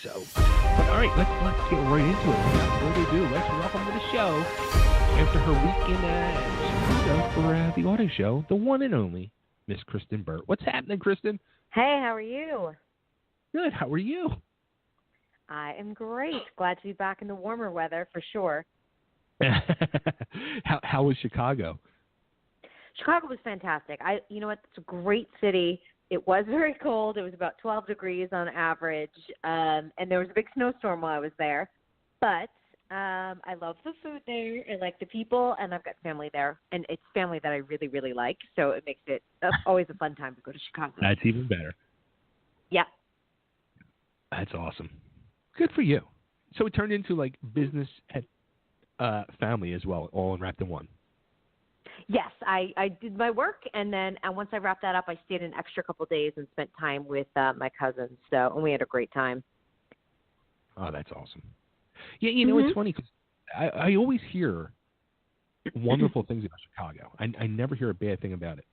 So, but all right, let's get right into it. Without further ado, let's welcome to the show, after her week in Chicago for the auto show, the one and only Miss Kristyn Burtt. What's happening, Kristyn? Hey, how are you? Good. How are you? I am great. Glad to be back in the warmer weather for sure. How was Chicago? Chicago was fantastic. You know what? It's a great city. It was very cold. It was about 12 degrees on average, and there was a big snowstorm while I was there. But I love the food there. I like the people, and I've got family there, and it's family that I really, really like. So it makes it always a fun time to go to Chicago. That's even better. Yeah. That's awesome. Good for you. So it turned into like business and family as well, all wrapped in one. Yes, I did my work, and then once I wrapped that up, I stayed an extra couple of days and spent time with my cousins. And we had a great time. Oh, that's awesome. Yeah, you know, It's funny because I always hear wonderful things about Chicago. I never hear a bad thing about it.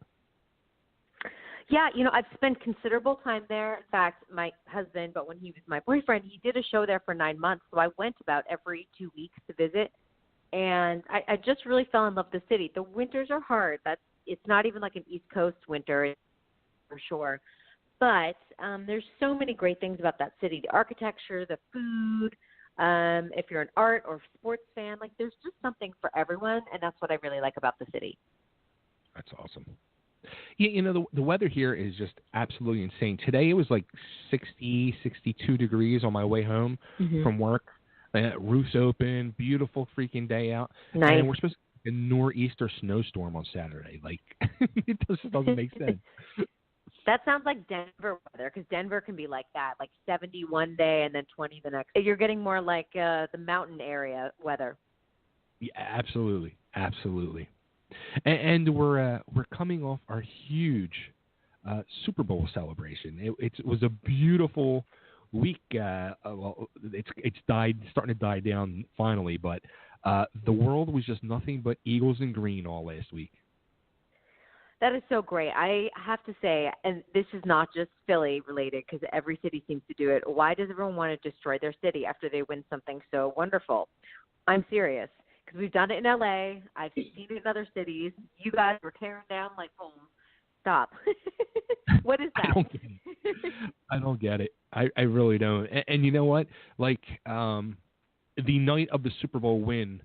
Yeah, I've spent considerable time there. In fact, my husband, but when he was my boyfriend, he did a show there for 9 months, so I went about every 2 weeks to visit. And I just really fell in love with the city. The winters are hard. It's not even like an East Coast winter, for sure. But there's so many great things about that city. The architecture, the food, if you're an art or sports fan, like there's just something for everyone, and that's what I really like about the city. That's awesome. Yeah, the weather here is just absolutely insane. Today it was like 60, 62 degrees on my way home from work. Roof's open, beautiful freaking day out. Nice. And we're supposed to get a nor'easter snowstorm on Saturday. Like, it just doesn't make sense. That sounds like Denver weather, because Denver can be like that, like 70 one day and then 20 the next. You're getting more like the mountain area weather. Yeah, absolutely, absolutely. And we're coming off our huge Super Bowl celebration. It was a beautiful week. Well, it's starting to die down finally, but the world was just nothing but Eagles and green all last week. That is so great. I have to say, and this is not just Philly related because every city seems to do it. Why does everyone want to destroy their city after they win something so wonderful? I'm serious, because we've done it in LA. I've seen it in other cities. You guys were tearing down like homes. Stop. What is that? I don't get it. I really don't. And you know what? Like the night of the Super Bowl win,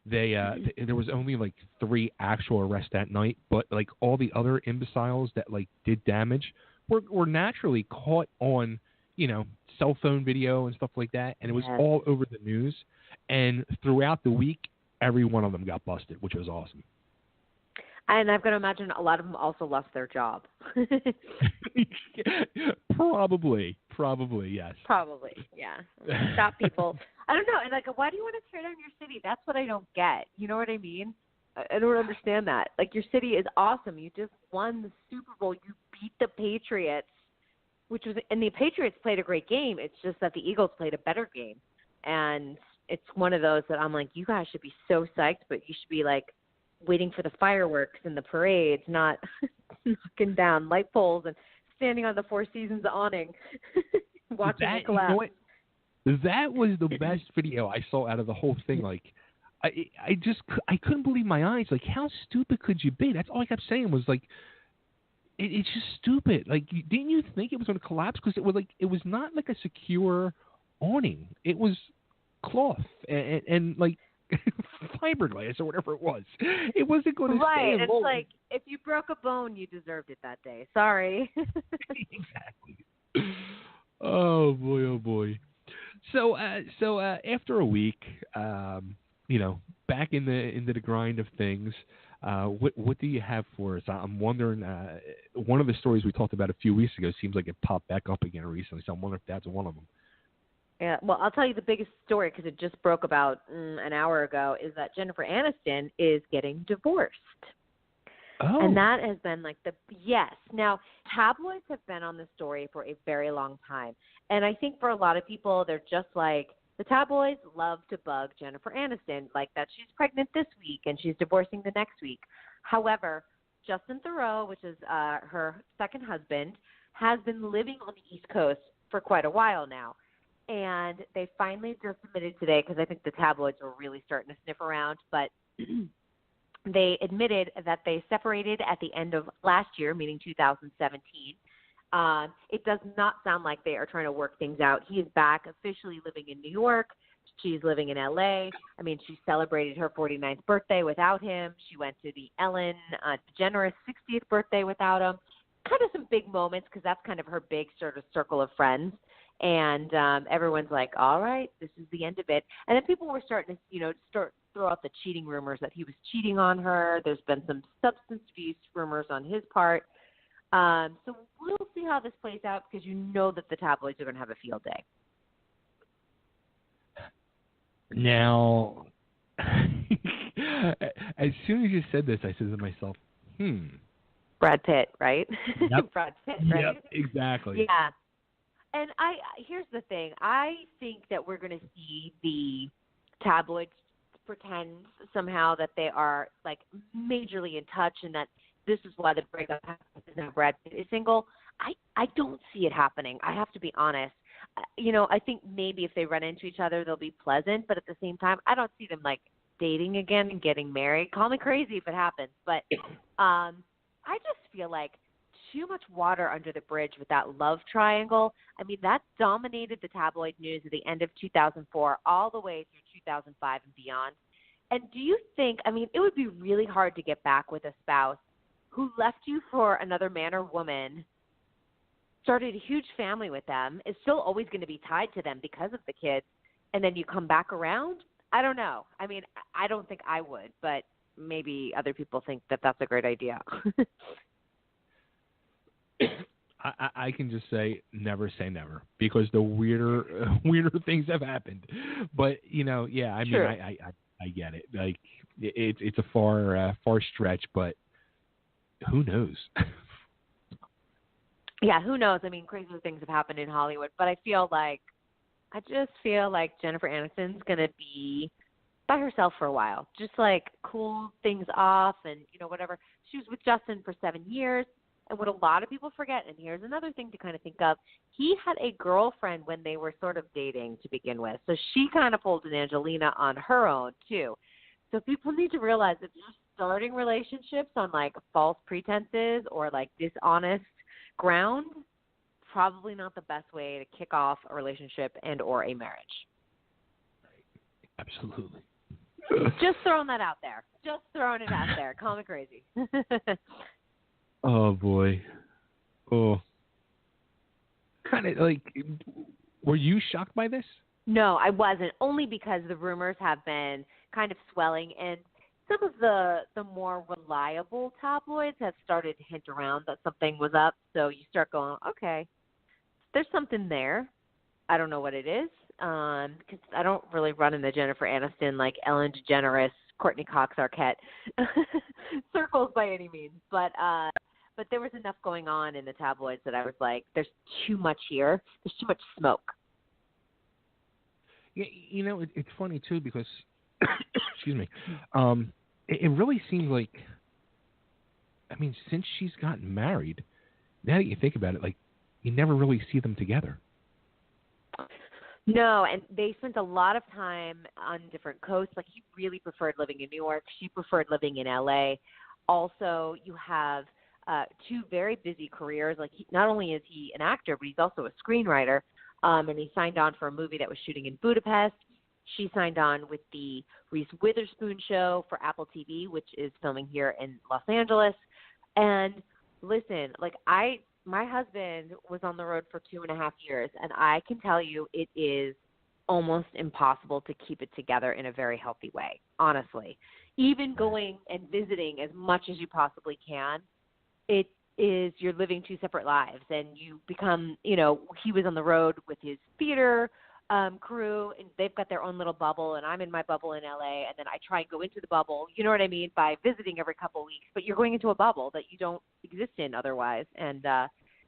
there was only like 3 actual arrests that night, but like all the other imbeciles that like did damage were naturally caught on, cell phone video and stuff like that, and it was all over the news. And throughout the week, every one of them got busted, which was awesome. And I've got to imagine a lot of them also lost their job. Probably, yes. Probably, yeah. Stop people. I don't know. And like, why do you want to tear down your city? That's what I don't get. You know what I mean? I don't understand that. Like, your city is awesome. You just won the Super Bowl. You beat the Patriots, and the Patriots played a great game. It's just that the Eagles played a better game. And it's one of those that I'm like, you guys should be so psyched, but you should be like, waiting for the fireworks and the parades, not knocking down light poles and standing on the Four Seasons awning, watching it collapse. That was the best video I saw out of the whole thing. Like, I couldn't believe my eyes. Like, how stupid could you be? That's all I kept saying was like, it's just stupid. Like, didn't you think it was going to collapse? Because it was not like a secure awning. It was cloth and like fiberglass or whatever it was. It wasn't going to stand It's long. like, if you broke a bone, you deserved it that day. Sorry. Exactly. Oh boy. So after a week, back into the grind of things, what do you have for us? I'm wondering. One of the stories we talked about a few weeks ago seems like it popped back up again recently. So I'm wondering if that's one of them. Yeah, well, I'll tell you the biggest story, because it just broke about an hour ago, is that Jennifer Aniston is getting divorced. Oh. And that has been like yes. Now, tabloids have been on this story for a very long time. And I think for a lot of people, they're just like, the tabloids love to bug Jennifer Aniston, like that she's pregnant this week and she's divorcing the next week. However, Justin Theroux, which is her second husband, has been living on the East Coast for quite a while now. And they finally just admitted today, because I think the tabloids were really starting to sniff around, but they admitted that they separated at the end of last year, meaning 2017. It does not sound like they are trying to work things out. He is back officially living in New York. She's living in L.A. I mean, she celebrated her 49th birthday without him. She went to the Ellen DeGeneres 60th birthday without him. Kind of some big moments, because that's kind of her big sort of circle of friends. And everyone's like, all right, this is the end of it. And then people were starting to, throw out the cheating rumors that he was cheating on her. There's been some substance abuse rumors on his part. So we'll see how this plays out, because that the tabloids are going to have a field day. Now, as soon as you said this, I said to myself, Brad Pitt, right? Yep. Brad Pitt, right? Yep, exactly. Yeah. And here's the thing. I think that we're going to see the tabloids pretend somehow that they are, like, majorly in touch, and that this is why the breakup happens and now Brad Pitt is single. I don't see it happening. I have to be honest. I think maybe if they run into each other, they'll be pleasant, but at the same time, I don't see them, like, dating again and getting married. Call me crazy if it happens, but I just feel like too much water under the bridge with that love triangle. I mean, that dominated the tabloid news at the end of 2004 all the way through 2005 and beyond. And do you think, it would be really hard to get back with a spouse who left you for another man or woman, started a huge family with them, is still always going to be tied to them because of the kids, and then you come back around? I don't know. I don't think I would, but maybe other people think that that's a great idea. I can just say never say never, because the weirder things have happened. But True. I get it. Like it's a far stretch, but who knows? Yeah, who knows? Crazier things have happened in Hollywood, but I just feel like Jennifer Aniston's gonna be by herself for a while, just like cool things off and whatever. She was with Justin for 7 years. And what a lot of people forget, and here's another thing to kind of think of, he had a girlfriend when they were sort of dating to begin with. So she kind of pulled an Angelina on her own, too. So people need to realize if you're starting relationships on, like, false pretenses or, like, dishonest ground, probably not the best way to kick off a relationship and or a marriage. Absolutely. Just throwing that out there. Just throwing it out there. Call me crazy. Oh, boy. Oh. Kind of like, were you shocked by this? No, I wasn't, only because the rumors have been kind of swelling, and some of the more reliable tabloids have started to hint around that something was up. So you start going, okay, there's something there. I don't know what it is, because I don't really run in the Jennifer Aniston, like Ellen DeGeneres, Courtney Cox Arquette circles by any means. But there was enough going on in the tabloids that I was like, there's too much here. There's too much smoke. Yeah, it's funny, too, because, excuse me, it really seems like, since she's gotten married, now that you think about it, like, you never really see them together. No, and they spent a lot of time on different coasts. Like, he really preferred living in New York. She preferred living in L.A. Also, you have two very busy careers. Like, not only is he an actor, but he's also a screenwriter. And he signed on for a movie that was shooting in Budapest. She signed on with the Reese Witherspoon show for Apple TV, which is filming here in Los Angeles. And listen, like, my husband was on the road for 2.5 years, and I can tell you it is almost impossible to keep it together in a very healthy way, honestly. Even going and visiting as much as you possibly can, it is you're living two separate lives, and you become, he was on the road with his theater crew, and they've got their own little bubble, and I'm in my bubble in LA, and then I try and go into the bubble, you know what I mean, by visiting every couple of weeks, but you're going into a bubble that you don't exist in otherwise, and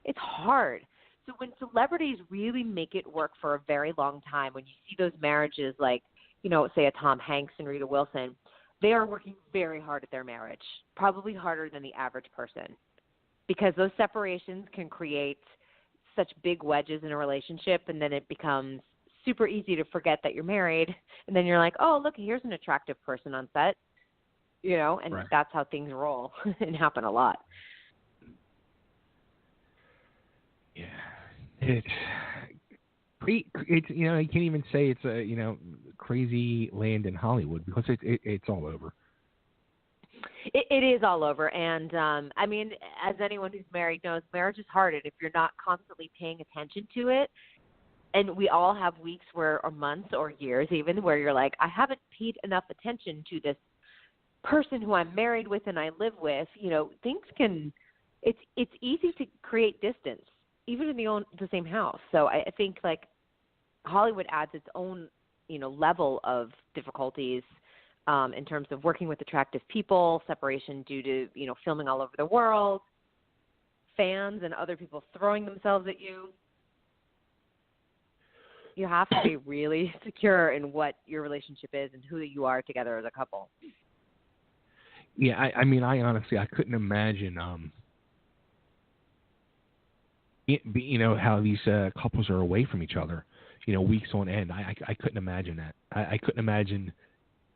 it's hard. So when celebrities really make it work for a very long time, when you see those marriages like, say a Tom Hanks and Rita Wilson, they are working very hard at their marriage, probably harder than the average person, because those separations can create such big wedges in a relationship, and then it becomes super easy to forget that you're married. And then you're like, oh, look, here's an attractive person on set, and Right. that's how things roll and happen a lot. Yeah. It's I can't even say it's a, crazy land in Hollywood because it's all over. It is all over. And, I mean, as anyone who's married knows, marriage is hard. And if you're not constantly paying attention to it, and we all have weeks or months or years even where you're like, I haven't paid enough attention to this person who I'm married with and I live with, things can – it's easy to create distance, even in the same house. So I think, like, Hollywood adds its own, level of difficulties in terms of working with attractive people, separation due to, filming all over the world, fans and other people throwing themselves at you. You have to be really secure in what your relationship is and who you are together as a couple. Yeah, I mean, I honestly, I couldn't imagine, how these couples are away from each other, weeks on end. I couldn't imagine that. I couldn't imagine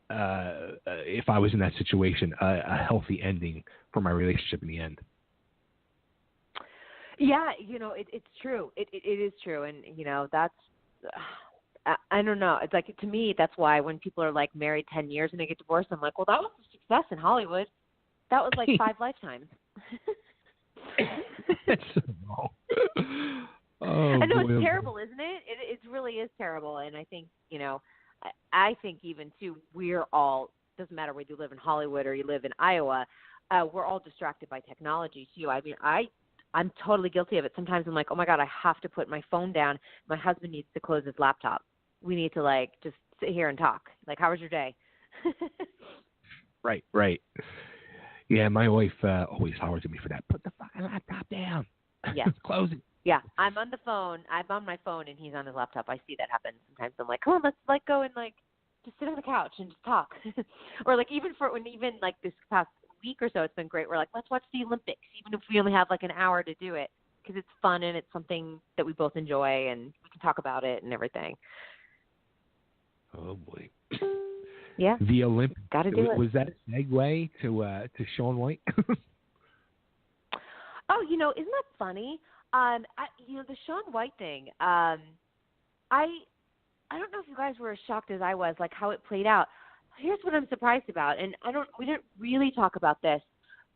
if I was in that situation, a healthy ending for my relationship in the end. Yeah, it's true. It is true, and that's. I don't know. It's like, to me, that's why when people are like married 10 years and they get divorced, I'm like, well, that was a success in Hollywood. That was like 5 lifetimes. That's so wrong. I know it's terrible, isn't it? It really is terrible. And I think, I think even too, we're all, doesn't matter whether you live in Hollywood or you live in Iowa, we're all distracted by technology too. I mean, I'm totally guilty of it. Sometimes I'm like, oh my God, I have to put my phone down. My husband needs to close his laptop. We need to like just sit here and talk. Like, how was your day? Right. Yeah, my wife always hollers at me for that. Put the fucking laptop down. Yeah. Close it. Yeah, I'm on the phone. I'm on my phone and he's on his laptop. I see that happen sometimes. I'm like, come on, let's like go and like just sit on the couch and just talk. Or like even like this past week or so, it's been great. We're like, let's watch the Olympics, even if we only have like an hour to do it, because it's fun and it's something that we both enjoy and we can talk about it and everything. Oh boy. Yeah. The Olympics. Got to do it. Was that a segue to Shaun White? Oh, isn't that funny? The Shaun White thing. I don't know if you guys were as shocked as I was, like how it played out. Here's what I'm surprised about, and we didn't really talk about this,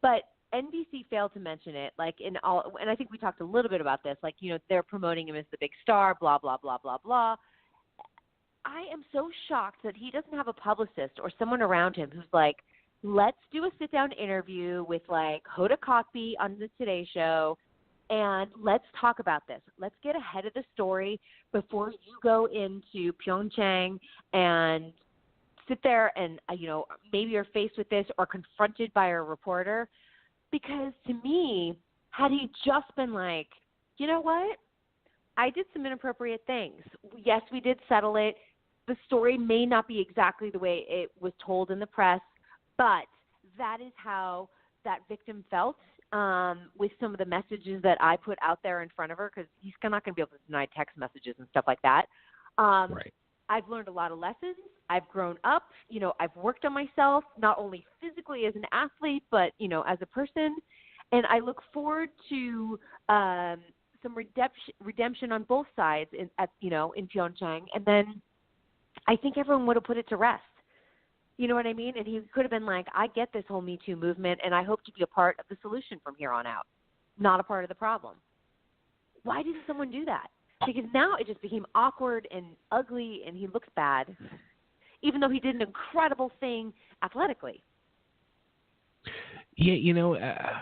but NBC failed to mention it, like and I think we talked a little bit about this, like, they're promoting him as the big star, blah, blah, blah, blah, blah. I am so shocked that he doesn't have a publicist or someone around him who's like, let's do a sit-down interview with, like, Hoda Kotb on the Today Show, and let's talk about this. Let's get ahead of the story before you go into Pyeongchang and sit there and, maybe you're faced with this or confronted by a reporter. Because to me, had he just been like, you know what? I did some inappropriate things. Yes, we did settle it. The story may not be exactly the way it was told in the press, but that is how that victim felt with some of the messages that I put out there in front of her, because he's not going to be able to deny text messages and stuff like that. Right. I've learned a lot of lessons. I've grown up. I've worked on myself, not only physically as an athlete, but, as a person. And I look forward to some redemption on both sides in Pyeongchang. And then I think everyone would have put it to rest. You know what I mean? And he could have been like, I get this whole Me Too movement, and I hope to be a part of the solution from here on out, not a part of the problem. Why didn't someone do that? Because now it just became awkward and ugly, and he looks bad, even though he did an incredible thing athletically. Yeah,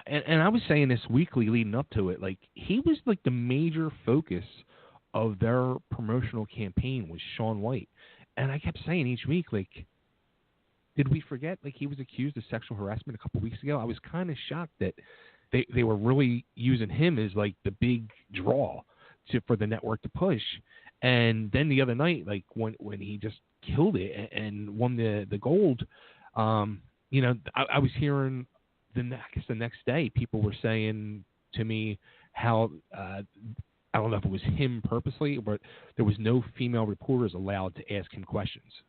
and I was saying this weekly leading up to it, like, he was like the major focus of their promotional campaign was Shaun White. And I kept saying each week, like, did we forget, like, he was accused of sexual harassment a couple weeks ago? I was kind of shocked that they were really using him as, like, the big draw for the network to push. And then the other night, like, when he just killed it and won the gold, I was hearing the next day people were saying to me how I don't know if it was him purposely, but there was no female reporters allowed to ask him questions.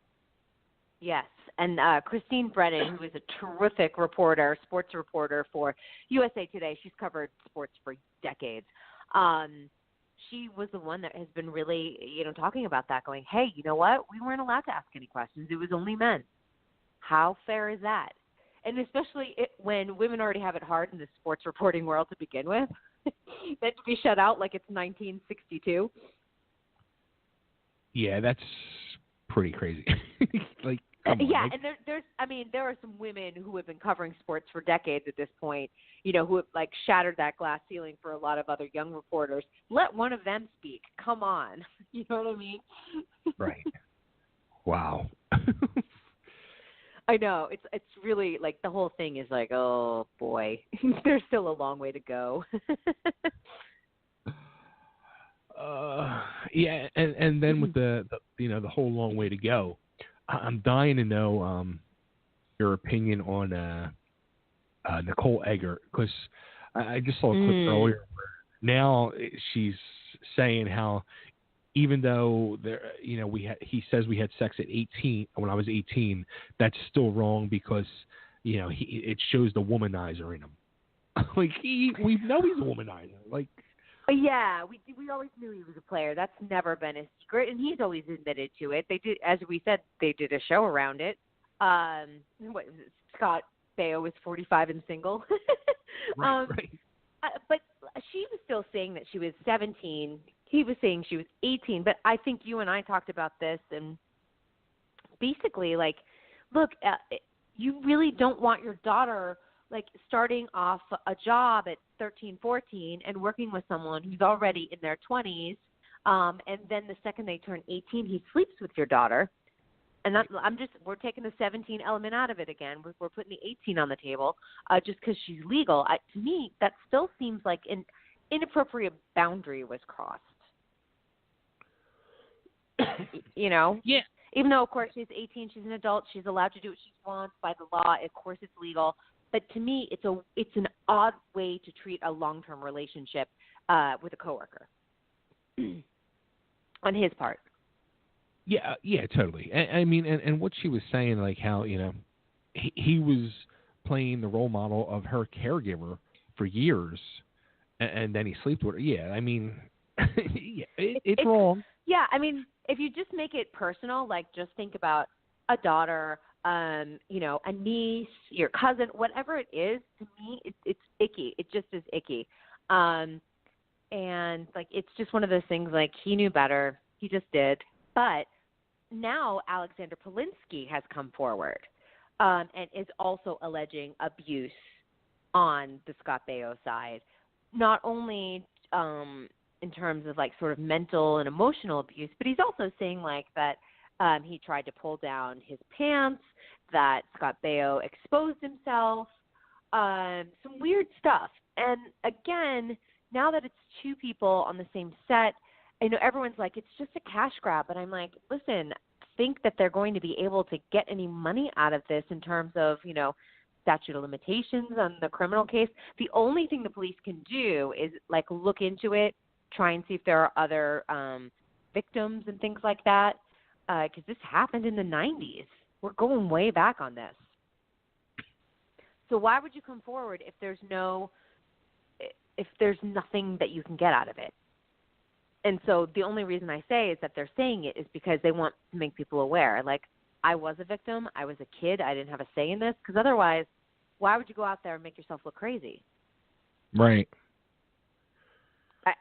Yes, and Kristyn Burtt, who is a terrific reporter, sports reporter for USA Today, she's covered sports for decades. She was the one that has been really, talking about that, going, hey, you know what? We weren't allowed to ask any questions. It was only men. How fair is that? And especially when women already have it hard in the sports reporting world to begin with, then to be shut out like it's 1962. Yeah, that's pretty crazy. Like, come on, yeah, and there are some women who have been covering sports for decades at this point, who have like shattered that glass ceiling for a lot of other young reporters. Let one of them speak. Come on, you know what I mean? Right. Wow. I know. It's really like the whole thing is like, oh boy, there's still a long way to go. Yeah, and then with the the whole long way to go, I'm dying to know your opinion on Nicole Eggert, because I just saw a clip earlier where now she's saying how even though he says we had sex at 18 when I was 18, that's still wrong because it shows the womanizer in him. Like we know he's a womanizer. Like. Yeah, we always knew he was a player. That's never been a secret, and he's always admitted to it. They did, as we said, they did a show around it. What was it? Scott Baio was 45 and single. Right. But she was still saying that she was 17. He was saying she was 18. But I think you and I talked about this, and basically, like, look, you really don't want your daughter like starting off a job at 13, 14 and working with someone who's already in their 20s. And then the second they turn 18, he sleeps with your daughter. And we're taking the 17 element out of it again. We're putting the 18 on the table just because she's legal. To me, that still seems like an inappropriate boundary was crossed. Yeah. Even though, of course, she's 18, she's an adult, she's allowed to do what she wants by the law. Of course, it's legal. But to me, it's an odd way to treat a long-term relationship with a coworker on his part. Yeah, totally. I mean, and what she was saying, like how he was playing the role model of her caregiver for years, and then he slept with her. Yeah, I mean, yeah, it's wrong. Yeah, I mean, if you just make it personal, like just think about a daughter. A niece, your cousin, whatever it is, to me, it's icky. It just is icky. And like, it's just one of those things, like, he knew better. He just did. But now Alexander Polinsky has come forward, and is also alleging abuse on the Scott Baio side, not only, in terms of like sort of mental and emotional abuse, but he's also saying like that, he tried to pull down his pants, that Scott Baio exposed himself, some weird stuff. And again, now that it's two people on the same set, I know everyone's like, it's just a cash grab. But I'm like, listen, think that they're going to be able to get any money out of this in terms of, statute of limitations on the criminal case. The only thing the police can do is like look into it, try and see if there are other victims and things like that. Because this happened in the 90s. We're going way back on this. So why would you come forward if there's nothing that you can get out of it? And so the only reason I say is that they're saying it is because they want to make people aware. Like, I was a victim. I was a kid. I didn't have a say in this. Because otherwise, why would you go out there and make yourself look crazy? Right.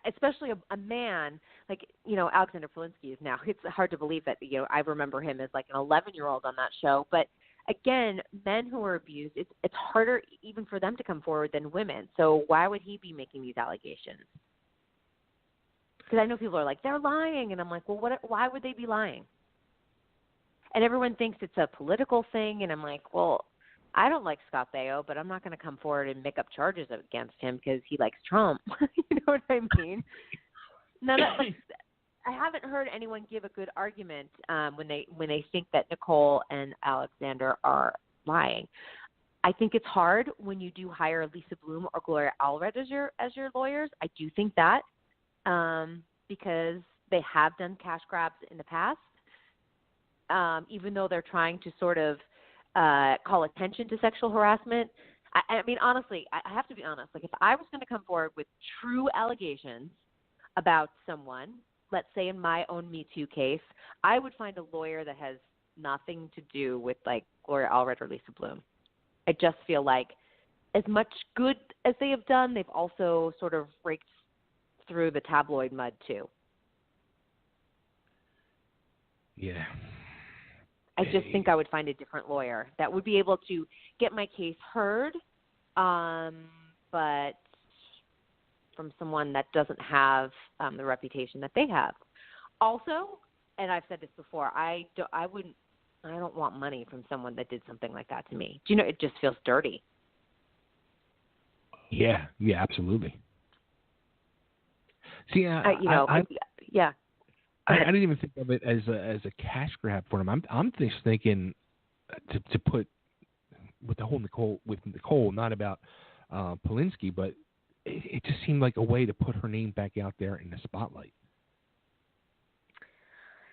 Especially a man, like, Alexander Polinsky is now. It's hard to believe that, I remember him as like an 11-year-old on that show. But again, men who are abused, it's harder even for them to come forward than women. So why would he be making these allegations? Because I know people are like, they're lying. And I'm like, well, why would they be lying? And everyone thinks it's a political thing. And I'm like, well, I don't like Scott Baio, but I'm not going to come forward and make up charges against him because he likes Trump. You know what I mean? I haven't heard anyone give a good argument when they think that Nicole and Alexander are lying. I think it's hard when you do hire Lisa Bloom or Gloria Allred as your lawyers. I do think that. because they have done cash grabs in the past, even though they're trying to sort of call attention to sexual harassment. I mean, honestly, I have to be honest. Like, if I was going to come forward with true allegations about someone, let's say in my own Me Too case, I would find a lawyer that has nothing to do with, like, Gloria Allred or Lisa Bloom. I just feel like as much good as they have done, they've also sort of raked through the tabloid mud, too. Yeah. I just think I would find a different lawyer that would be able to get my case heard, but from someone that doesn't have the reputation that they have. Also, and I've said this before, I don't want money from someone that did something like that to me. Do you know, it just feels dirty. Yeah, absolutely. See, yeah. I didn't even think of it as a cash grab for him. I'm just thinking to put with the whole Nicole, not about Polinsky, but it just seemed like a way to put her name back out there in the spotlight.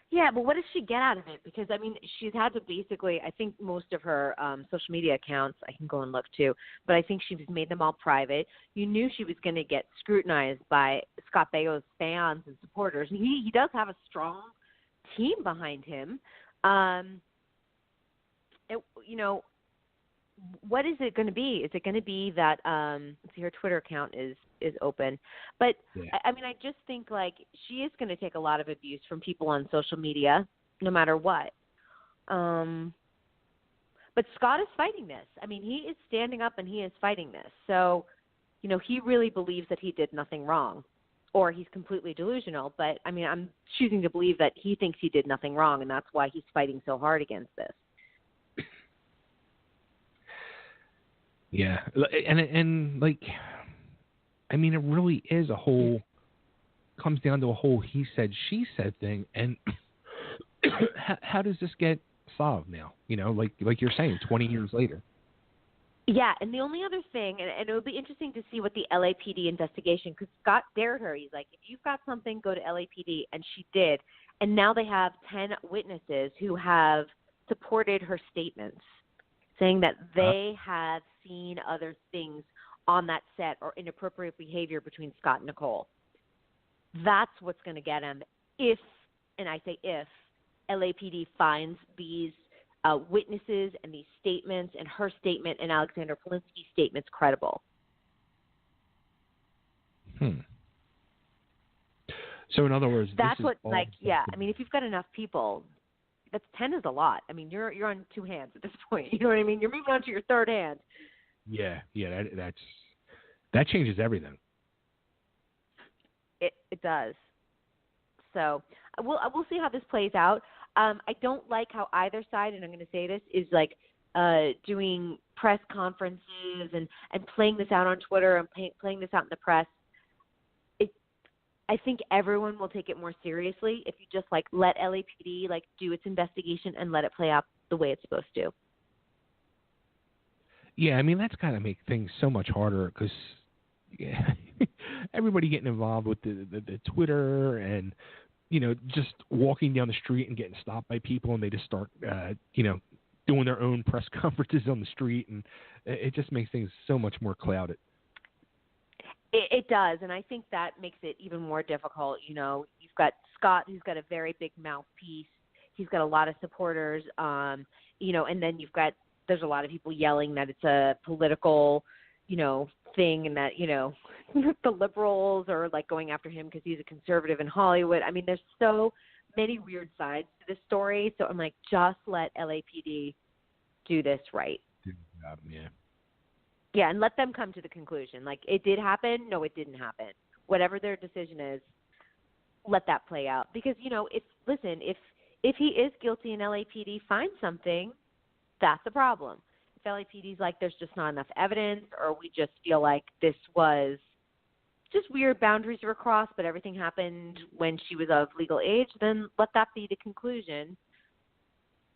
Yeah, but what does she get out of it? Because, I mean, she's had to basically, I think most of her social media accounts, I can go and look too, but I think she's made them all private. You knew she was going to get scrutinized by Scott Baio's fans and supporters. And he does have a strong team behind him. What is it going to be? Is it going to be that let's see, her Twitter account is open, but yeah. I mean, I just think like she is going to take a lot of abuse from people on social media, no matter what. But Scott is fighting this. I mean, he is standing up and he is fighting this. So, you know, he really believes that he did nothing wrong, or he's completely delusional. But I mean, I'm choosing to believe that he thinks he did nothing wrong, and that's why he's fighting so hard against this. Yeah, and like, I mean, it really is comes down to a whole he said, she said thing. And how does this get solved now? You know, like you're saying, 20 years later. Yeah, and the only other thing, and it would be interesting to see what the LAPD investigation, because Scott dared her. He's like, if you've got something, go to LAPD. And she did. And now they have 10 witnesses who have supported her statements, saying that they have seen other things on that set or inappropriate behavior between Scott and Nicole. That's what's going to get him if, and I say if, LAPD finds these witnesses and these statements and her statement and Alexander Polinsky's statements credible. So in other words, that's what, like, yeah. I mean, if you've got enough people, that's 10 is a lot. I mean, you're on two hands at this point. You know what I mean? You're moving on to your third hand. Yeah. That changes everything. It does. So we'll see how this plays out. I don't like how either side, and I'm going to say this, is like doing press conferences and playing this out on Twitter and playing this out in the press. I think everyone will take it more seriously if you just like let LAPD like do its investigation and let it play out the way it's supposed to. Yeah, I mean, that's got to make things so much harder because everybody getting involved with the Twitter and, you know, just walking down the street and getting stopped by people and they just start, doing their own press conferences on the street, and it just makes things so much more clouded. It does, and I think that makes it even more difficult. You know, you've got Scott, who's got a very big mouthpiece. He's got a lot of supporters, and then there's a lot of people yelling that it's a political, thing, and that, the liberals are, like, going after him because he's a conservative in Hollywood. I mean, there's so many weird sides to this story, so I'm like, just let LAPD do this right. Yeah. Yeah, and let them come to the conclusion. Like, it did happen. No, it didn't happen. Whatever their decision is, let that play out. Because, if he is guilty and LAPD finds something, that's a problem. If LAPD's like, there's just not enough evidence, or we just feel like this was just weird boundaries were crossed, but everything happened when she was of legal age, then let that be the conclusion.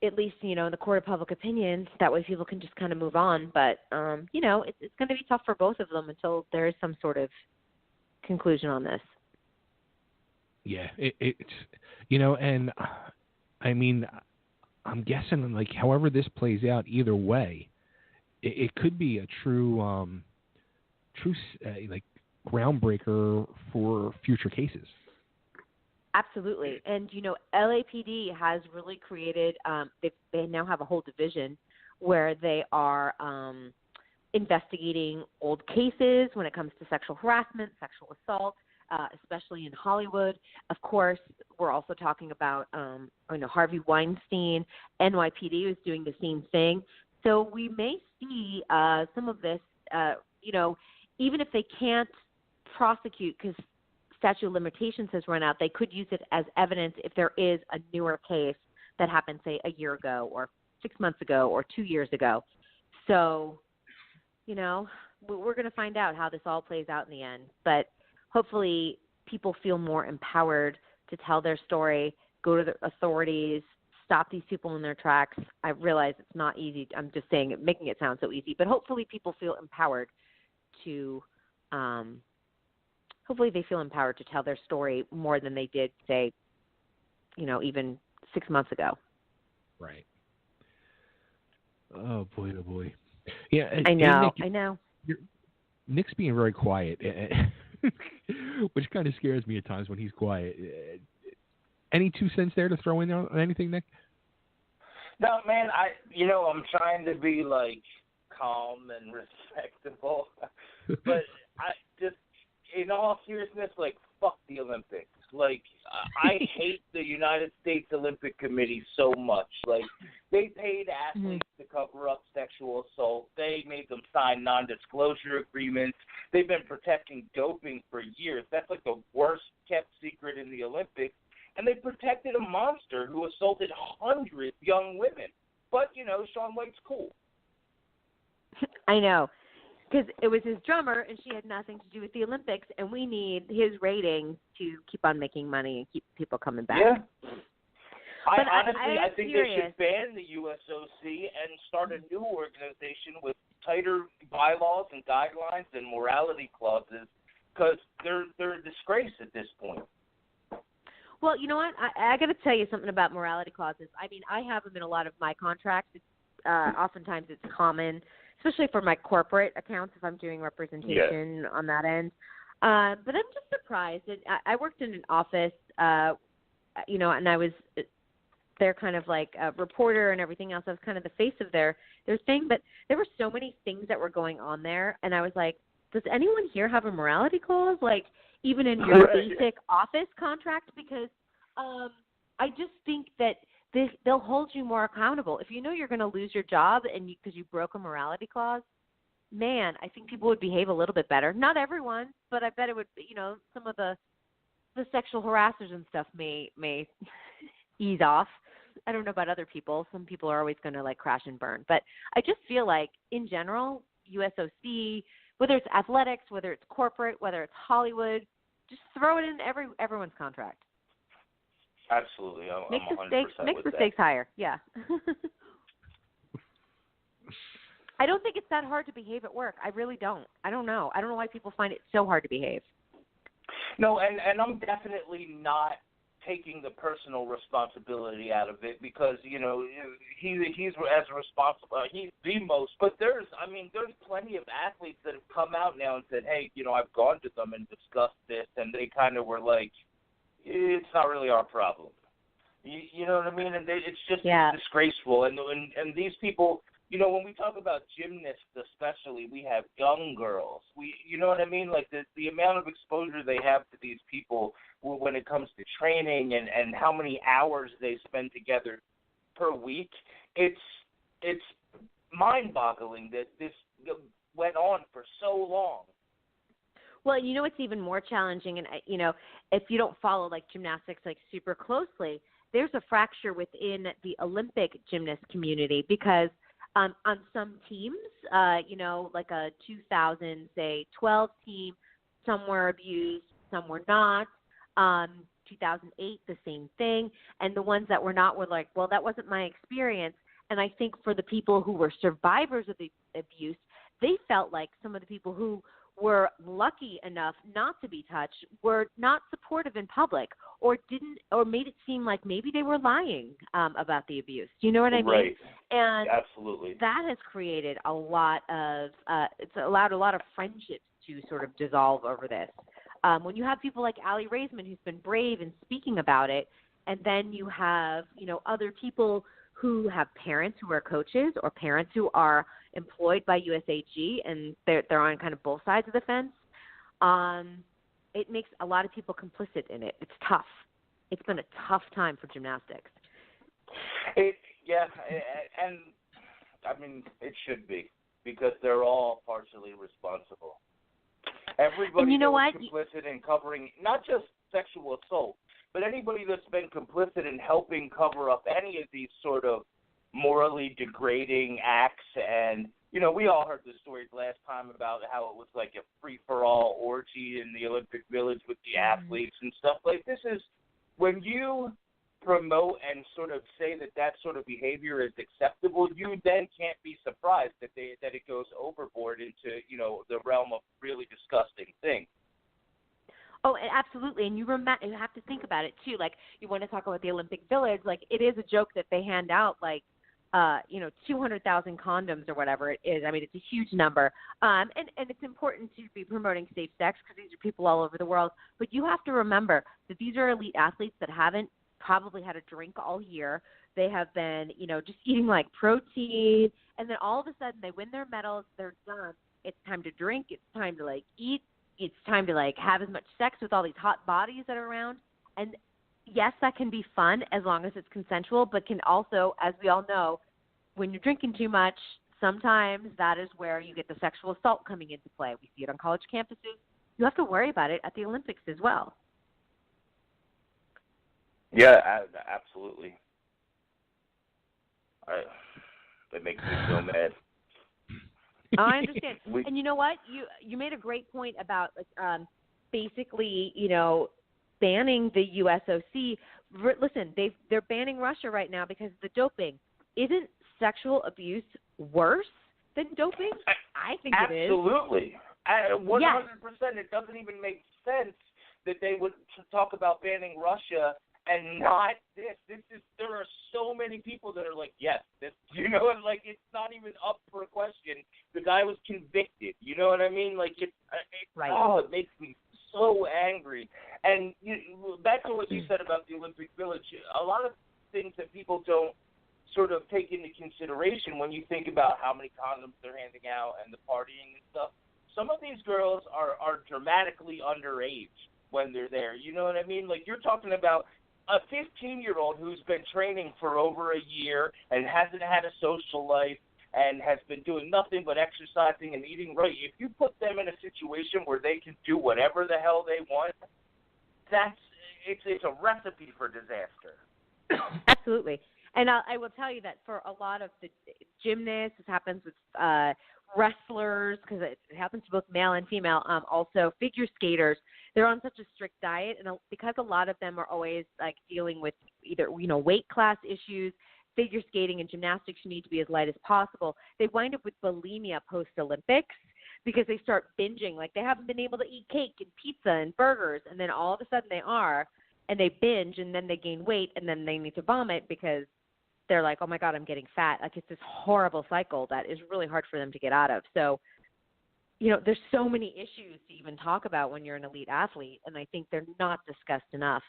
At least, in the court of public opinion, that way people can just kind of move on. But, it's going to be tough for both of them until there is some sort of conclusion on this. Yeah, it's and I mean, I'm guessing like however this plays out, either way, it could be a true, like groundbreaker for future cases. Absolutely. And, LAPD has really created, they now have a whole division where they are investigating old cases when it comes to sexual harassment, sexual assault, especially in Hollywood. Of course, we're also talking about, Harvey Weinstein. NYPD is doing the same thing. So we may see some of this, even if they can't prosecute because statute of limitations has run out, they could use it as evidence if there is a newer case that happened, say, a year ago or 6 months ago or 2 years ago. So, we're going to find out how this all plays out in the end. But hopefully people feel more empowered to tell their story, go to the authorities, stop these people in their tracks. I realize it's not easy. I'm just saying it, making it sound so easy. But hopefully people feel empowered to hopefully they feel empowered to tell their story more than they did, say, even 6 months ago. Right. Oh, boy, oh, boy. Yeah, I know, Nick, I know. Nick's being very quiet, which kind of scares me at times when he's quiet. Any 2 cents there to throw in there on anything, Nick? No, man, I'm trying to be, calm and respectable. But I just, in all seriousness, fuck the Olympics. I hate the United States Olympic Committee so much. They paid athletes to cover up sexual assault. They made them sign non-disclosure agreements. They've been protecting doping for years. That's the worst kept secret in the Olympics. And they protected a monster who assaulted hundreds of young women. But, Shaun White's cool. I know. Because it was his drummer, and she had nothing to do with the Olympics, and we need his ratings to keep on making money and keep people coming back. Yeah. But I think they should ban the USOC and start a new organization with tighter bylaws and guidelines and morality clauses, because they're a disgrace at this point. Well, you know what? I got to tell you something about morality clauses. I mean, I have them in a lot of my contracts. Oftentimes it's common, especially for my corporate accounts if I'm doing representation on that end. But I'm just surprised. I worked in an office, and I was their kind of like a reporter and everything else. I was kind of the face of their thing. But there were so many things that were going on there, and I was like, does anyone here have a morality clause? Even in your basic office contract? Because I just think that they'll hold you more accountable. If you know you're going to lose your job and because you broke a morality clause, man, I think people would behave a little bit better. Not everyone, but I bet it would. Some of the sexual harassers and stuff may ease off. I don't know about other people. Some people are always going to crash and burn. But I just feel like in general, USOC, whether it's athletics, whether it's corporate, whether it's Hollywood, just throw it in everyone's contract. Absolutely. Make I'm the stakes higher. Yeah. I don't think it's that hard to behave at work. I really don't. I don't know. I don't know why people find it so hard to behave. No, and I'm definitely not taking the personal responsibility out of it because, he's as responsible. He's the most. But there's plenty of athletes that have come out now and said, hey, I've gone to them and discussed this, and they kind of were like, it's not really our problem. You know what I mean? And it's just disgraceful. And these people, when we talk about gymnasts especially, we have young girls. You know what I mean? The amount of exposure they have to these people when it comes to training and how many hours they spend together per week, it's mind-boggling that this went on for so long. Well, it's even more challenging, and if you don't follow gymnastics super closely, there's a fracture within the Olympic gymnast community because on some teams, like a 2012 team, some were abused, some were not. 2008, the same thing, and the ones that were not were like, well, that wasn't my experience. And I think for the people who were survivors of the abuse, they felt like some of the people who were lucky enough not to be touched were not supportive in public, or made it seem like maybe they were lying about the abuse. Do you know what I mean? Right. And absolutely. that has created a lot of it's allowed a lot of friendships to sort of dissolve over this. When you have people like Allie Raisman, who's been brave in speaking about it, and then you have, other people who have parents who are coaches or parents who are employed by USAG, and they're on kind of both sides of the fence, it makes a lot of people complicit in it. It's tough. It's been a tough time for gymnastics. And I mean, it should be, because they're all partially responsible. Everybody that's complicit in covering not just sexual assault, but anybody that's been complicit in helping cover up any of these sort of morally degrading acts. And, we all heard the stories last time about how it was like a free-for-all orgy in the Olympic Village with the athletes and stuff. Like, this is when you promote and sort of say that sort of behavior is acceptable, you then can't be surprised that it goes overboard into, the realm of really disgusting things. Oh, absolutely. And you have to think about it, too. Like, you want to talk about the Olympic Village. Like, it is a joke that they hand out, 200,000 condoms or whatever it is. I mean, it's a huge number. And it's important to be promoting safe sex, because these are people all over the world. But you have to remember that these are elite athletes that haven't probably had a drink all year. They have been, just eating like protein. And then all of a sudden they win their medals. They're done. It's time to drink. It's time to eat. It's time to have as much sex with all these hot bodies that are around. And yes, that can be fun as long as it's consensual, but can also, as we all know, when you're drinking too much, sometimes that is where you get the sexual assault coming into play. We see it on college campuses. You have to worry about it at the Olympics as well. Yeah, absolutely. That makes me so mad. I understand. And you know what? You made a great point about basically, banning the USOC. Listen, they're banning Russia right now because of the doping. Isn't sexual abuse worse than doping? I think it is. Absolutely. 100%. It doesn't even make sense that they would talk about banning Russia and not this. There are so many people that are like, yes, this, and it's not even up for a question. The guy was convicted. You know what I mean? Right. Oh, it makes me so angry. And back to what you said about the Olympic Village, a lot of things that people don't sort of take into consideration when you think about how many condoms they're handing out and the partying and stuff. Some of these girls are dramatically underage when they're there. You know what I mean? You're talking about a 15-year-old who's been training for over a year and hasn't had a social life and has been doing nothing but exercising and eating right. If you put them in a situation where they can do whatever the hell they want, it's a recipe for disaster. Absolutely. And I will tell you that for a lot of the gymnasts, this happens with wrestlers, because it happens to both male and female, also figure skaters, they're on such a strict diet, and because a lot of them are always dealing with either weight class issues, figure skating and gymnastics, you need to be as light as possible. They wind up with bulimia post-Olympics because they start binging. They haven't been able to eat cake and pizza and burgers, and then all of a sudden they are, and they binge, and then they gain weight, and then they need to vomit because they're like, oh, my God, I'm getting fat. It's this horrible cycle that is really hard for them to get out of. So, there's so many issues to even talk about when you're an elite athlete, and I think they're not discussed enough.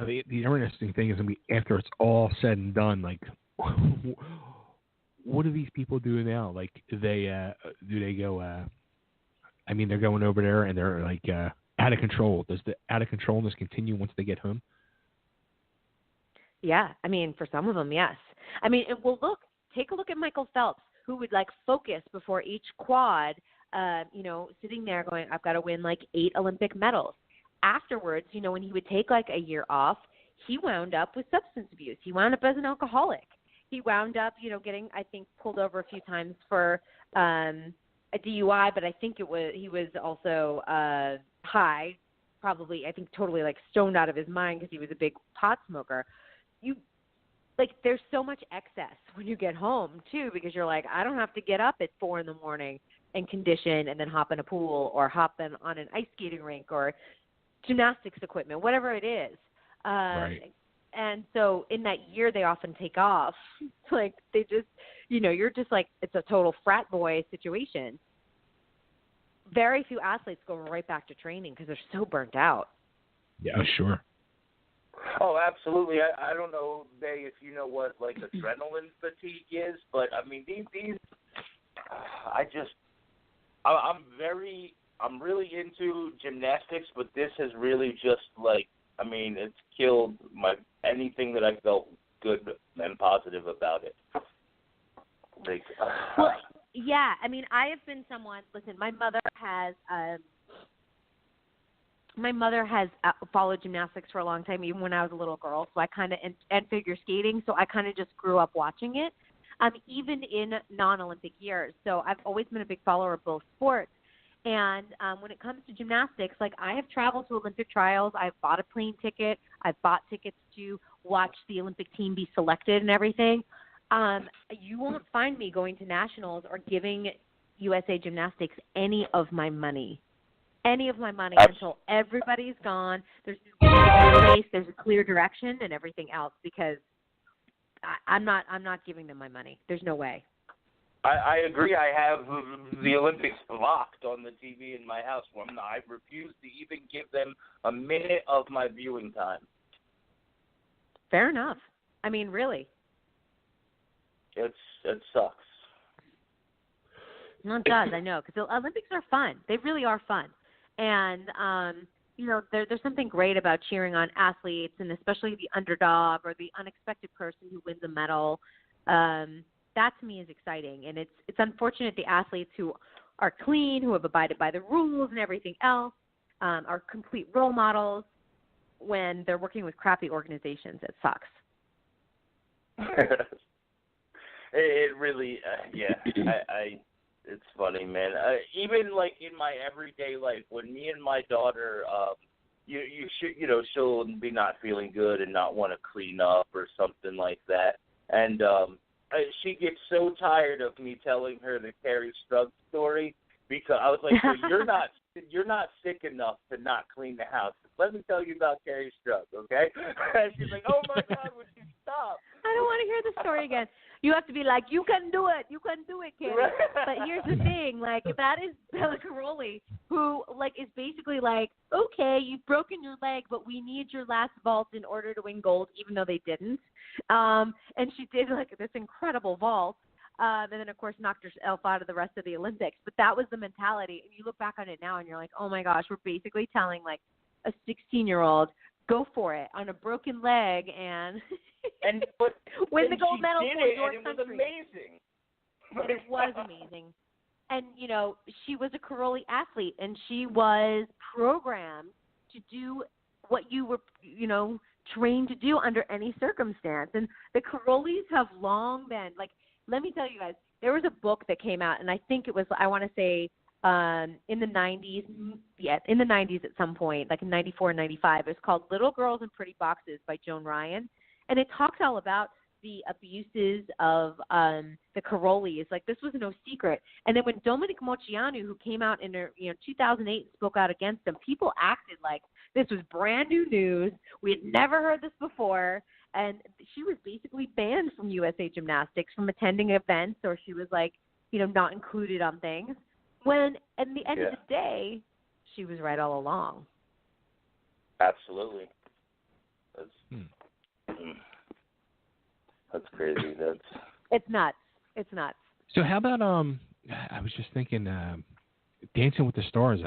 The interesting thing is, after it's all said and done, what do these people do now? Do they go? They're going over there and they're out of control. Does the out of controlness continue once they get home? Yeah, for some of them, yes. Take a look at Michael Phelps, who would focus before each quad, sitting there going, I've got to win 8 Olympic medals. Afterwards, when he would take a year off, he wound up with substance abuse. He wound up as an alcoholic. He wound up, getting, I think, pulled over a few times for a DUI, but I think he was also high, probably, I think, totally stoned out of his mind because he was a big pot smoker. like there's so much excess when you get home too, because you're like, I don't have to get up at 4 a.m. and condition and then hop in a pool or hop in on an ice skating rink or gymnastics equipment, whatever it is. Right. And so in that year they often take off. Like they just, you're just like, it's a total frat boy situation. Very few athletes go right back to training because they're so burnt out. Yeah, sure. Oh, absolutely. I don't know, Bay, if you know what like adrenaline fatigue is, but I mean these I'm really into gymnastics, but this has really just like, I mean, it's killed anything that I felt good and positive about it. Like, well, yeah, I mean, I have been someone. Listen, my mother has followed gymnastics for a long time, even when I was a little girl. So I kind of and figure skating. So I kind of just grew up watching it, even in non-Olympic years. So I've always been a big follower of both sports. And when it comes to gymnastics, like I have traveled to Olympic trials. I've bought a plane ticket. I've bought tickets to watch the Olympic team be selected and everything. You won't find me going to nationals or giving USA Gymnastics any of my money until everybody's gone. There's no place, there's a clear direction and everything else, because I'm not giving them my money. There's no way. I agree. I have the Olympics blocked on the TV in my house. I refuse to even give them a minute of my viewing time. Fair enough. I mean, really. It sucks. No, it does. I know, because the Olympics are fun. They really are fun. And, there's something great about cheering on athletes, and especially the underdog or the unexpected person who wins a medal. That to me is exciting. And it's unfortunate the athletes who are clean, who have abided by the rules and everything else, are complete role models when they're working with crappy organizations. It sucks. It really, yeah. It's funny, man. Even like in my everyday life, when me and my daughter, she'll be not feeling good and not want to clean up or something like that, and she gets so tired of me telling her the Kerry Strug story, because I was like, so you're not sick enough to not clean the house. Let me tell you about Kerry Strug, okay? And she's like, oh my God, would you stop? I don't want to hear the story again. You have to be like, you can do it, Kerry. But here's the thing, like, that is Bella Caroli, who, like, is basically like, okay, you've broken your leg, but we need your last vault in order to win gold, even though they didn't. And she did, like, this incredible vault, and then, of course, knocked herself out of the rest of the Olympics. But that was the mentality. And you look back on it now, and you're like, oh, my gosh, we're basically telling, like, a 16-year-old, go for it on a broken leg and win the gold medal for your country. It was amazing. And, she was a Caroli athlete, and she was programmed to do what you were, trained to do under any circumstance. And the Carolis have long been, like, let me tell you guys, there was a book that came out, and I think it was, I want to say, in the 90s, in the 90s at some point, like in 94 and 95. It's called Little Girls in Pretty Boxes by Joan Ryan. And it talks all about the abuses of the Carolis. Like, this was no secret. And then when Dominic Moceanu, who came out in 2008 and spoke out against them, people acted like this was brand new news. We had never heard this before. And she was basically banned from USA Gymnastics, from attending events, or she was like, not included on things. When at the end of the day, she was right all along. Absolutely. That's crazy. It's nuts. It's nuts. So how about I was just thinking, Dancing with the Stars.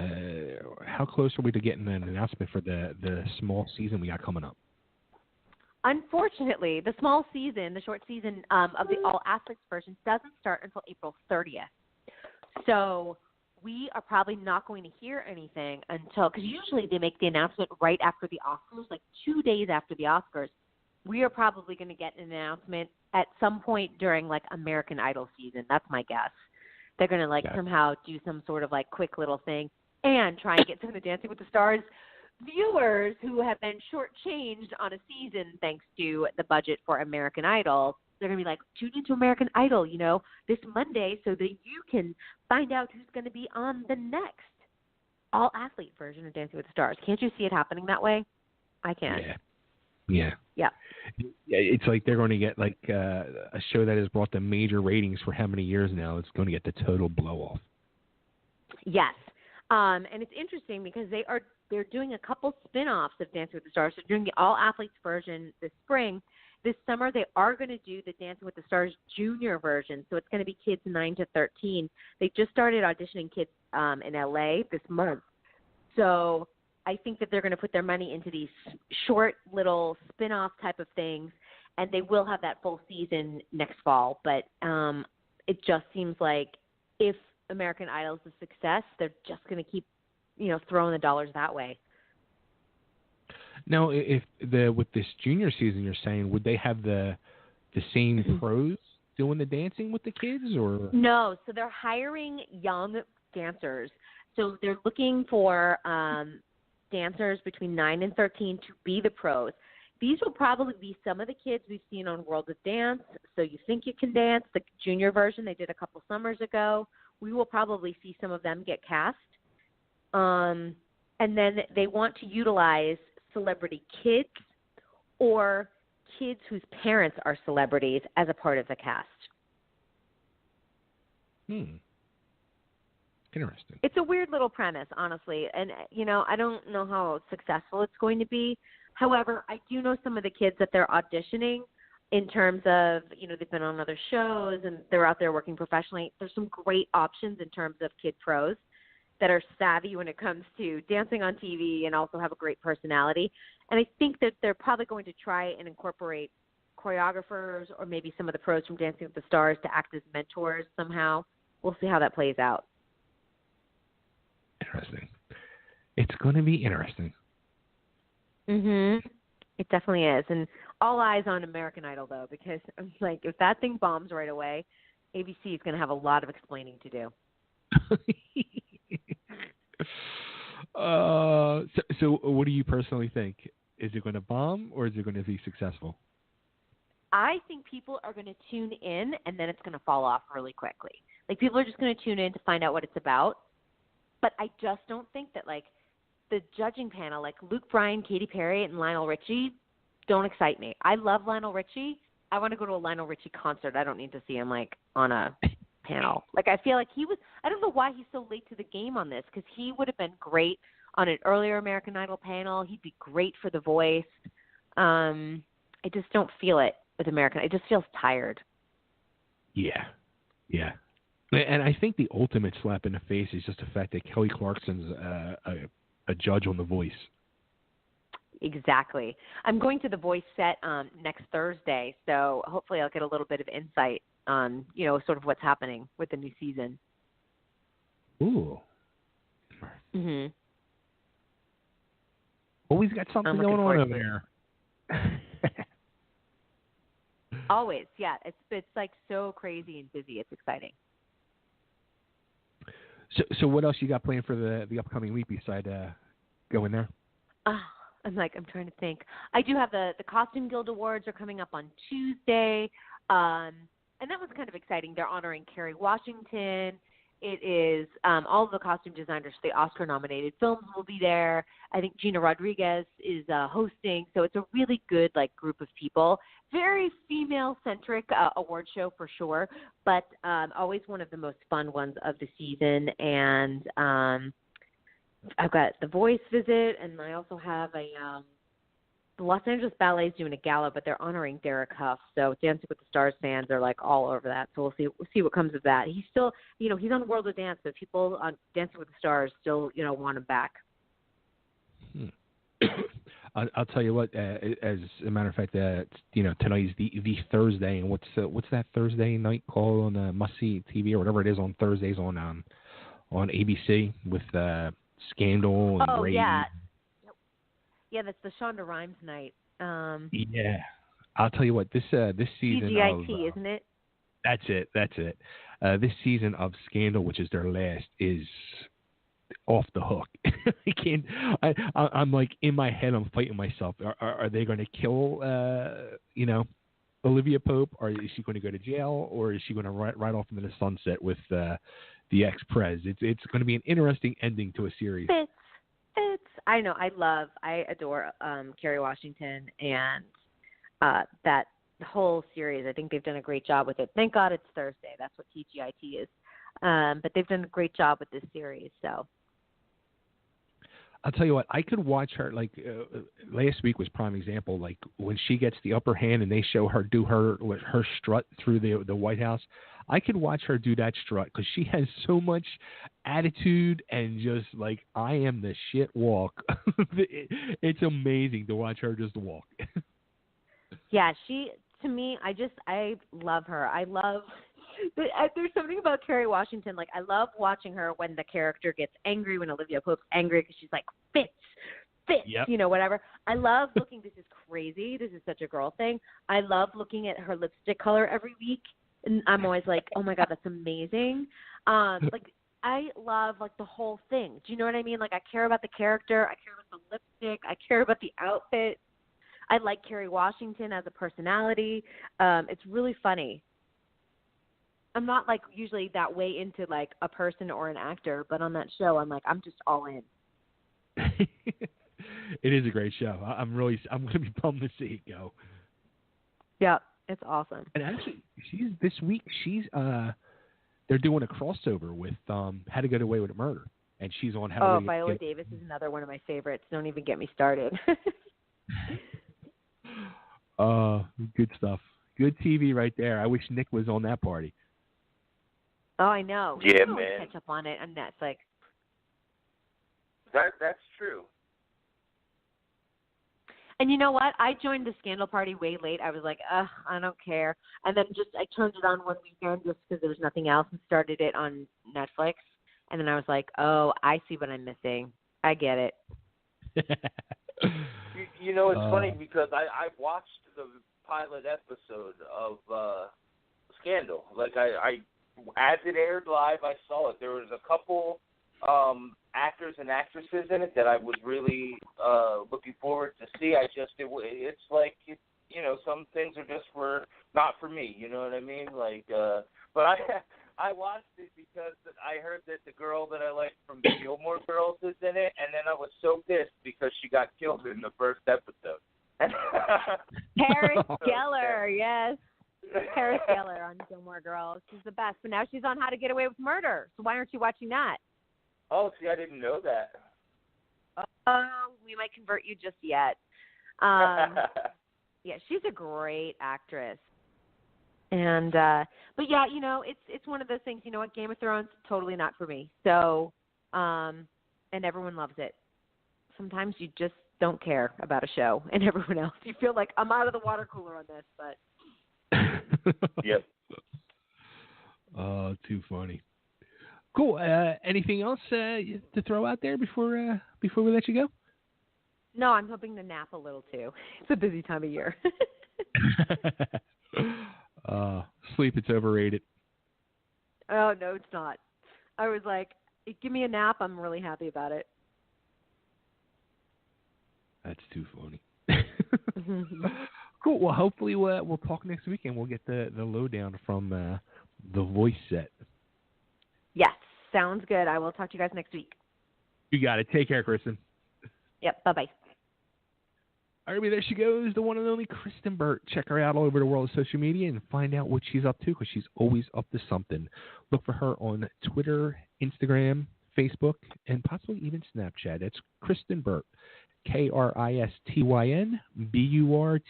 How close are we to getting an announcement for the small season we got coming up? Unfortunately, the short season of the all athletes version doesn't start until April 30th. So we are probably not going to hear anything until, because usually they make the announcement right after the Oscars, like 2 days after the Oscars. We are probably going to get an announcement at some point during, like, American Idol season. That's my guess. They're going to, somehow do some sort of, quick little thing and try and get some of the Dancing with the Stars viewers who have been shortchanged on a season thanks to the budget for American Idol, they're going to be like, tune into American Idol, this Monday so that you can find out who's going to be on the next all-athlete version of Dancing with the Stars. Can't you see it happening that way? I can. Yeah. Yeah. It's like they're going to get like a show that has brought them major ratings for how many years now. It's going to get the total blow-off. Yes. And it's interesting because they're doing a couple spin-offs of Dancing with the Stars. They're doing the all-athletes version this spring. This summer, they are going to do the Dancing with the Stars junior version. So it's going to be kids 9 to 13. They just started auditioning kids in L.A. this month. So I think that they're going to put their money into these short little spin-off type of things, and they will have that full season next fall. But it just seems like if American Idol is a success, they're just going to keep, throwing the dollars that way. Now, with this junior season, you're saying, would they have the same pros doing the dancing with the kids, or no? So they're hiring young dancers. So they're looking for dancers between 9 and 13 to be the pros. These will probably be some of the kids we've seen on World of Dance. So You Think You Can Dance, the junior version they did a couple summers ago. We will probably see some of them get cast. And then they want to utilize celebrity kids or kids whose parents are celebrities as a part of the cast. Interesting. It's a weird little premise, honestly. And, I don't know how successful it's going to be. However, I do know some of the kids that they're auditioning in terms of, they've been on other shows and they're out there working professionally. There's some great options in terms of kid pros that are savvy when it comes to dancing on TV and also have a great personality. And I think that they're probably going to try and incorporate choreographers or maybe some of the pros from Dancing with the Stars to act as mentors somehow. We'll see how that plays out. Interesting. It's going to be interesting. It definitely is. And all eyes on American Idol, though, because I'm like, if that thing bombs right away, ABC is going to have a lot of explaining to do. So what do you personally think? Is it going to bomb or is it going to be successful? I think people are going to tune in and then it's going to fall off really quickly. Like, people are just going to tune in to find out what it's about. But I just don't think that, like, the judging panel, like Luke Bryan, Katy Perry, and Lionel Richie, don't excite me. I love Lionel Richie. I want to go to a Lionel Richie concert. I don't need to see him, like, on a panel. Like, I feel like I don't know why he's so late to the game on this, because he would have been great on an earlier American Idol panel. He'd be great for The Voice. I just don't feel it with American. It just feels tired. Yeah. And I think the ultimate slap in the face is just the fact that Kelly Clarkson's a judge on The Voice. Exactly. I'm going to The Voice set next Thursday, so hopefully I'll get a little bit of insight on, sort of what's happening with the new season. Ooh. Mhm. Always got something going on over there. Always, yeah. It's like so crazy and busy. It's exciting. So what else you got planned for the upcoming week beside going there? I'm trying to think. I do have the Costume Guild Awards are coming up on Tuesday, and that was kind of exciting. They're honoring Kerry Washington. It is all of the costume designers for the Oscar-nominated films will be there. I think Gina Rodriguez is hosting, so it's a really good group of people. Very female-centric award show for sure, but always one of the most fun ones of the season. And I've got The Voice visit, and I also have the Los Angeles Ballet is doing a gala, but they're honoring Derek Huff. So Dancing with the Stars fans are all over that. So we'll see what comes of that. He's still, he's on World of Dance, but people on Dancing with the Stars still, want him back. I'll tell you what. As a matter of fact, tonight is the Thursday, and what's that Thursday night called on Must See TV or whatever it is on Thursdays on ABC with Scandal and Brady. Yeah, that's the Shonda Rhimes night. Yeah, I'll tell you what. This season CGIT, isn't it? That's it. This season of Scandal, which is their last, is off the hook. I can't. I'm like in my head. I'm fighting myself. Are they going to kill? Olivia Pope, or is she going to go to jail, or is she going to ride off into the sunset with the ex-prez? It's going to be an interesting ending to a series. I know. I adore Kerry Washington and that whole series. I think they've done a great job with it. Thank God it's Thursday. That's what TGIT is. But they've done a great job with this series. So I'll tell you what, I could watch her, like last week was prime example, like when she gets the upper hand and they show her do her strut through the White House. I could watch her do that strut because she has so much attitude and just like, I am the shit walk. It's amazing to watch her just walk. Yeah, to me, I love her. There's something about Kerry Washington. Like, I love watching her when the character gets angry, when Olivia Pope's angry because she's like, fits, yep. Whatever. I love looking, this is crazy. This is such a girl thing. I love looking at her lipstick color every week. And I'm always like, oh my God, that's amazing. Like, I love like the whole thing. Do you know what I mean? Like, I care about the character. I care about the lipstick. I care about the outfit. I like Kerry Washington as a personality. It's really funny. I'm not like usually that way into like a person or an actor, but on that show, I'm just all in. It is a great show. I'm going to be bummed to see it go. Yeah, it's awesome. And actually, this week they're doing a crossover with How to Get Away with Murder, and she's on How to Viola Davis is another one of my favorites. Don't even get me started. Good stuff. Good TV right there. I wish Nick was on that party. Oh, I know. Yeah, man. Catch up on it on Netflix. That's true. And you know what? I joined the Scandal party way late. I was like, I don't care. And then I turned it on one weekend just because there was nothing else and started it on Netflix. And then I was like, oh, I see what I'm missing. I get it. It's funny because I watched the pilot episode of Scandal. Like I as it aired live, I saw it. There was a couple actors and actresses in it that I was really looking forward to see. It's like some things are just not for me. You know what I mean? Like, but I watched it because I heard that the girl that I liked from the Gilmore Girls is in it, and then I was so pissed because she got killed in the first episode. Paris Geller, yes. Paris Geller on Gilmore Girls. She's the best. But now she's on How to Get Away with Murder. So why aren't you watching that? Oh, see, I didn't know that. We might convert you just yet. Yeah, she's a great actress. And but yeah, it's one of those things. You know what? Game of Thrones, totally not for me. So, and everyone loves it. Sometimes you just don't care about a show, and everyone else. You feel like I'm out of the water cooler on this, but. Yep. Oh, too funny. Cool. Anything else to throw out there before we let you go? No, I'm hoping to nap a little too. It's a busy time of year. Sleep, it's overrated. Oh, no, it's not. I was like, give me a nap. I'm really happy about it. That's too funny. Cool. Well, hopefully we'll talk next week and we'll get the lowdown from the voice set. Yes, sounds good. I will talk to you guys next week. You got it. Take care, Kristyn. Yep. Bye-bye. All right, there she goes, the one and only Kristyn Burtt. Check her out all over the world of social media and find out what she's up to because she's always up to something. Look for her on Twitter, Instagram, Facebook, and possibly even Snapchat. That's Kristyn Burtt. Kristyn Burtt. That's Kristyn Burtt.